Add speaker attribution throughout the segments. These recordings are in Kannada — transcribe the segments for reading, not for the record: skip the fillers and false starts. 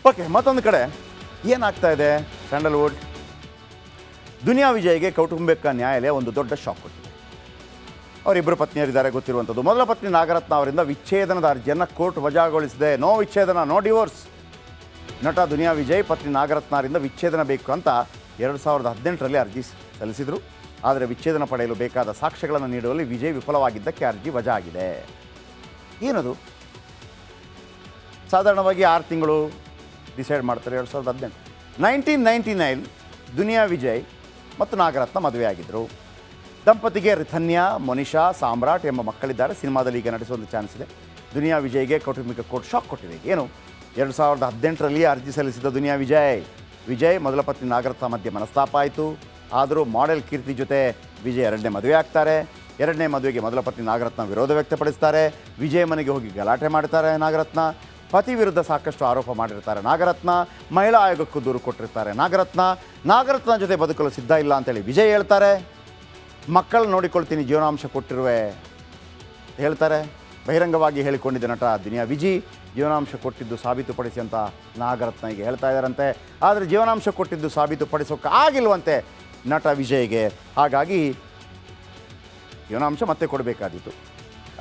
Speaker 1: ಓಕೆ, ಮತ್ತೊಂದು ಕಡೆ ಏನಾಗ್ತಾ ಇದೆ ಸ್ಯಾಂಡಲ್ವುಡ್, ದುನಿಯಾ ವಿಜಯ್ಗೆ ಕೌಟುಂಬಿಕ ನ್ಯಾಯಾಲಯ ಒಂದು ದೊಡ್ಡ ಶಾಕ್ ಕೊಟ್ಟಿದೆ. ಅವರಿಬ್ಬರು ಪತ್ನಿಯರಿದ್ದಾರೆ ಗೊತ್ತಿರುವಂಥದ್ದು. ಮೊದಲ ಪತ್ನಿ ನಾಗರತ್ನ ಅವರಿಂದ ವಿಚ್ಛೇದನದ ಅರ್ಜಿಯನ್ನು ಕೋರ್ಟ್ ವಜಾಗೊಳಿಸಿದೆ. ನೋ ವಿಚ್ಛೇದನ, ನೋ ಡಿವೋರ್ಸ್. ನಟ ದುನಿಯಾ ವಿಜಯ್ ಪತ್ನಿ ನಾಗರತ್ನ ಅವರಿಂದ ವಿಚ್ಛೇದನ ಬೇಕು ಅಂತ 2018ರಲ್ಲಿ ಅರ್ಜಿ ಸಲ್ಲಿಸಿದರು. ಆದರೆ ವಿಚ್ಛೇದನ ಪಡೆಯಲು ಬೇಕಾದ ಸಾಕ್ಷ್ಯಗಳನ್ನು ನೀಡುವಲ್ಲಿ ವಿಜಯ್ ವಿಫಲವಾಗಿದ್ದಕ್ಕೆ ಅರ್ಜಿ ವಜಾ ಆಗಿದೆ. ಏನದು? ಸಾಧಾರಣವಾಗಿ 6 ತಿಂಗಳು ಡಿಸೈಡ್ ಮಾಡ್ತಾರೆ. 2018 1999 ದುನಿಯಾ ವಿಜಯ್ ಮತ್ತು ನಾಗರತ್ನ ಮದುವೆಯಾಗಿದ್ದರು. ದಂಪತಿಗೆ ರಿಥನ್ಯಾ, ಮೊನಿಷಾ, ಸಾಮ್ರಾಟ್ ಎಂಬ ಮಕ್ಕಳಿದ್ದಾರೆ. ಸಿನಿಮಾದಲ್ಲಿ ಈಗ ನಡೆಸುವಂಥ ಚಾನ್ಸ್ ಇದೆ. ದುನಿಯಾ ವಿಜಯ್ಗೆ ಕೌಟುಂಬಿಕ ಕೋರ್ಟ್ ಶಾಕ್ ಕೊಟ್ಟಿದೆ. ಏನು? 2018ರಲ್ಲಿ ಅರ್ಜಿ ಸಲ್ಲಿಸಿದ ದುನಿಯಾ ವಿಜಯ್ ಮೊದಲ ಪತ್ನಿ ನಾಗರತ್ನ ಮಧ್ಯೆ ಮನಸ್ತಾಪ ಆಯಿತು. ಆದರೂ ಮಾಡೆಲ್ ಕೀರ್ತಿ ಜೊತೆ ವಿಜಯ್ 2ನೇ ಮದುವೆ ಆಗ್ತಾರೆ. 2ನೇ ಮದುವೆಗೆ ಮೊದಲ ಪತ್ನಿ ನಾಗರತ್ನ ವಿರೋಧ ವ್ಯಕ್ತಪಡಿಸ್ತಾರೆ. ವಿಜಯ್ ಮನೆಗೆ ಹೋಗಿ ಗಲಾಟೆ ಮಾಡ್ತಾರೆ ನಾಗರತ್ನ. ಪತಿ ವಿರುದ್ಧ ಸಾಕಷ್ಟು ಆರೋಪ ಮಾಡಿರ್ತಾರೆ ನಾಗರತ್ನ. ಮಹಿಳಾ ಆಯೋಗಕ್ಕೂ ದೂರು ಕೊಟ್ಟಿರ್ತಾರೆ ನಾಗರತ್ನ ಜೊತೆ ಬದುಕಲು ಸಿದ್ಧ ಇಲ್ಲ ಅಂತೇಳಿ ವಿಜಯ್ ಹೇಳ್ತಾರೆ. ಮಕ್ಕಳು ನೋಡಿಕೊಳ್ತೀನಿ, ಜೀವನಾಂಶ ಕೊಟ್ಟಿರುವೆ ಹೇಳ್ತಾರೆ. ಬಹಿರಂಗವಾಗಿ ಹೇಳಿಕೊಂಡಿದ್ದ ನಟ ದುನಿಯಾ ವಿಜಯ್ ಜೀವನಾಂಶ ಕೊಟ್ಟಿದ್ದು ಸಾಬೀತುಪಡಿಸಿ ಅಂತ ನಾಗರತ್ನ ಈಗ ಹೇಳ್ತಾ ಇದ್ದಾರಂತೆ. ಆದರೆ ಜೀವನಾಂಶ ಕೊಟ್ಟಿದ್ದು ಸಾಬೀತುಪಡಿಸೋಕೆ ಆಗಿಲ್ವಂತೆ ನಟ ವಿಜಯ್ಗೆ. ಹಾಗಾಗಿ ಜೀವನಾಂಶ ಮತ್ತೆ ಕೊಡಬೇಕಾದಿತ್ತು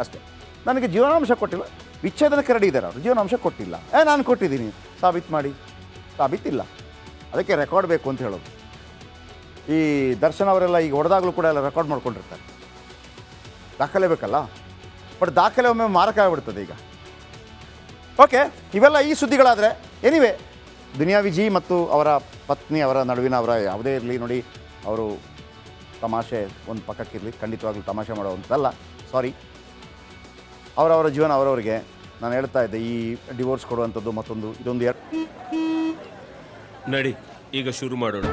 Speaker 1: ಅಷ್ಟೇ. ನನಗೆ ಜೀವನಾಂಶ ಕೊಟ್ಟಿಲ್ಲ, ವಿಚ್ಛೇದನಕ್ಕೆ ರೆಡಿ ಇದ್ದಾರೆ ಅವರು, ಜೀವನಾಂಶ ಕೊಟ್ಟಿಲ್ಲ. ನಾನು ಕೊಟ್ಟಿದ್ದೀನಿ, ಸಾಬೀತು ಮಾಡಿ. ಸಾಬೀತಿಲ್ಲ, ಅದಕ್ಕೆ ರೆಕಾರ್ಡ್ ಬೇಕು ಅಂತ ಹೇಳೋದು. ಈ ದರ್ಶನ್ ಅವರೆಲ್ಲ ಈಗ ಹೊಡೆದಾಗಲೂ ಕೂಡ ಎಲ್ಲ ರೆಕಾರ್ಡ್ ಮಾಡ್ಕೊಂಡಿರ್ತಾರೆ. ದಾಖಲೆ ಬೇಕಲ್ಲ, ಬಟ್ ದಾಖಲೆ ಒಮ್ಮೆ ಮಾರಕ ಆಗಿಬಿಡ್ತದೆ ಈಗ. ಓಕೆ, ಇವೆಲ್ಲ ಈ ಸುದ್ದಿಗಳಾದರೆ ಎನಿವೆ ದುನಿಯಾ ವಿಜಯ್ ಮತ್ತು ಅವರ ಪತ್ನಿ ಅವರ ನಡುವಿನ ಅವರ ಯಾವುದೇ ಇರಲಿ ನೋಡಿ, ಅವರು ತಮಾಷೆ ಒಂದು ಪಕ್ಕಕ್ಕಿರಲಿ, ಖಂಡಿತವಾಗ್ಲೂ ತಮಾಷೆ ಮಾಡೋವಂಥದ್ದಲ್ಲ. ಸಾರಿ, ಅವರವರ ಜೀವನ ಅವರವರಿಗೆ. ನಾನು ಹೇಳ್ತಾ ಇದ್ದೆ, ಈ ಡಿವೋರ್ಸ್ ಕೊಡುವಂಥದ್ದು ಮತ್ತೊಂದು ಇದೊಂದು
Speaker 2: ನಡಿ ಈಗ ಶುರು ಮಾಡೋಣ.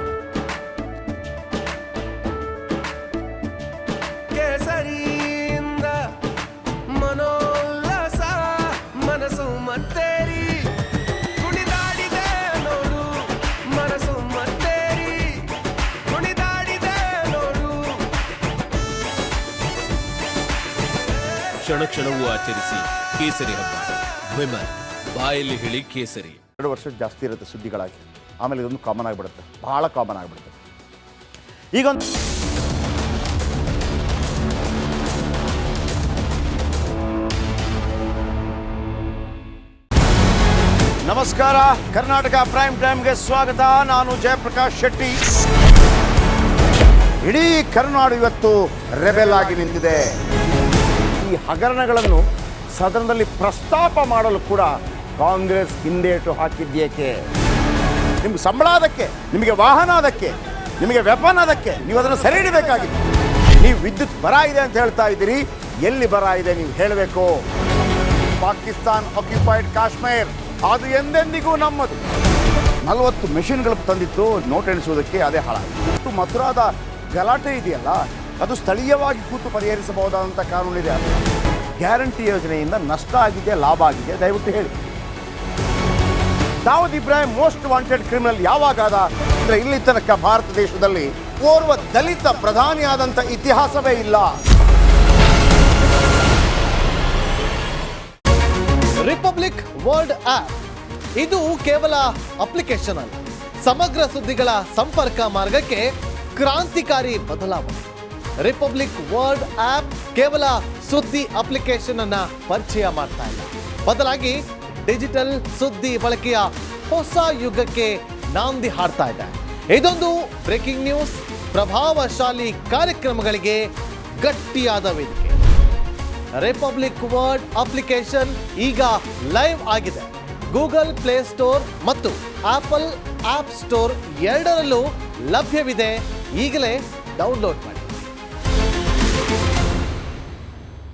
Speaker 2: ಮನೋಲ್ಲಾಸ ಮನಸ್ಸು ಮತ್ತೇರಿ ಕುಣಿದಾಡಿದೆ ನೋಡು, ಮನಸ್ಸು ಮತ್ತೇರಿ ಕುಣಿದಾಡಿದೆ ನೋಡು. ಕ್ಷಣ ಕ್ಷಣವೂ ಆಚರಿಸಿ ಕೇಸರಿ ಹಬ್ಬ. ವಿಮಲ್ ಬಾಯಲ್ಲಿ ಹೇಳಿ ಕೇಸರಿ.
Speaker 1: 2 ವರ್ಷ ಜಾಸ್ತಿ ಇರುತ್ತೆ ಸುದ್ದಿಗಳಾಗಿ, ಆಮೇಲೆ ಇದೊಂದು ಕಾಮನ್ ಆಗಿಬಿಡುತ್ತೆ, ಭಾಳ ಕಾಮನ್ ಆಗಿಬಿಡುತ್ತೆ. ಈಗೊಂದು ನಮಸ್ಕಾರ, ಕರ್ನಾಟಕ ಪ್ರೈಮ್ ಟೈಮ್ಗೆ ಸ್ವಾಗತ. ನಾನು ಜಯಪ್ರಕಾಶ್ ಶೆಟ್ಟಿ. ಇಡೀ ಕರ್ನಾಡು ಇವತ್ತು ರೆಬೆಲ್ ಆಗಿ ನಿಂತಿದೆ. ಈ ಹಗರಣಗಳನ್ನು ಸದನದಲ್ಲಿ ಪ್ರಸ್ತಾಪ ಮಾಡಲು ಕೂಡ ಕಾಂಗ್ರೆಸ್ ಹಿಂದೇಟು ಹಾಕಿದ್ದೇಕೆ? ನಿಮ್ಗೆ ಸಂಬಳ ಅದಕ್ಕೆ, ನಿಮಗೆ ವಾಹನ ಅದಕ್ಕೆ, ನಿಮಗೆ ವೆಪನ್ ಅದಕ್ಕೆ, ನೀವು ಅದನ್ನು ಸೆರೆ ಹಿಡಿಬೇಕಾಗಿತ್ತು. ನೀವು ವಿದ್ಯುತ್ ಬರ ಇದೆ ಅಂತ ಹೇಳ್ತಾ ಇದ್ದೀರಿ, ಎಲ್ಲಿ ಬರ ಇದೆ ನೀವು ಹೇಳಬೇಕು. ಪಾಕಿಸ್ತಾನ್ ಆಕ್ಯುಪೈಡ್ ಕಾಶ್ಮೀರ್ ಅದು ಎಂದೆಂದಿಗೂ ನಮ್ಮದು. 40 ಮೆಷಿನ್ಗಳು ತಂದಿತ್ತು ನೋಟ್ ಎಣಿಸುವುದಕ್ಕೆ, ಅದೇ ಹಾಳಾಯಿತು. ಮಥುರಾದ ಗಲಾಟೆ ಇದೆಯಲ್ಲ, ಅದು ಸ್ಥಳೀಯವಾಗಿ ಕೂತು ಪರಿಹರಿಸಬಹುದಾದಂಥ ಕಾನೂನಿದೆ. ಗ್ಯಾರಂಟಿ ಯೋಜನೆಯಿಂದ ನಷ್ಟ ಆಗಿದೆ, ಲಾಭ ಆಗಿದೆ, ದಯವಿಟ್ಟು ಹೇಳಿ. Dawood Ibrahim most wanted criminal ಯಾವಾಗಾದ ಅಂದರೆ ಇಲ್ಲಿ ತನಕ ಭಾರತ ದೇಶದಲ್ಲಿ ಓರ್ವ ದಲಿತ ಪ್ರಧಾನಿಯಾದಂಥ ಇತಿಹಾಸವೇ ಇಲ್ಲ.
Speaker 3: ರಿಪಬ್ಲಿಕ್ ವರ್ಲ್ಡ್ ಆಪ್ ಇದು ಕೇವಲ ಅಪ್ಲಿಕೇಶನ್ ಅಲ್ಲ, ಸಮಗ್ರ ಸುದ್ದಿಗಳ ಸಂಪರ್ಕ ಮಾರ್ಗಕ್ಕೆ ಕ್ರಾಂತಿಕಾರಿ ಬದಲಾವಣೆ. ರಿಪಬ್ಲಿಕ್ ವರ್ಲ್ಡ್ ಆಪ್ ಕೇವಲ ಸುದ್ದಿ ಅಪ್ಲಿಕೇಶನ್ ಅನ್ನ ಪರಿಚಯ ಮಾಡ್ತಾ ಇಲ್ಲ, ಬದಲಾಗಿ ಡಿಜಿಟಲ್ ಸುದ್ದಿ ಬಳಕೆಯ ಹೊಸ ಯುಗಕ್ಕೆ ನಾಂದಿ ಹಾಡ್ತಾ ಇದೆ. ಇದೊಂದು ಬ್ರೇಕಿಂಗ್ ನ್ಯೂಸ್, ಪ್ರಭಾವಶಾಲಿ ಕಾರ್ಯಕ್ರಮಗಳಿಗೆ ಗಟ್ಟಿಯಾದ ವೇದಿಕೆ. ರಿಪಬ್ಲಿಕ್ ವರ್ಲ್ಡ್ ಅಪ್ಲಿಕೇಶನ್ ಈಗ ಲೈವ್ ಆಗಿದೆ. ಗೂಗಲ್ ಪ್ಲೇ ಸ್ಟೋರ್ ಮತ್ತು ಆಪಲ್ ಆಪ್ ಸ್ಟೋರ್ ಎರಡರಲ್ಲೂ ಲಭ್ಯವಿದೆ. ಈಗಲೇ ಡೌನ್ಲೋಡ್ ಮಾಡಿ.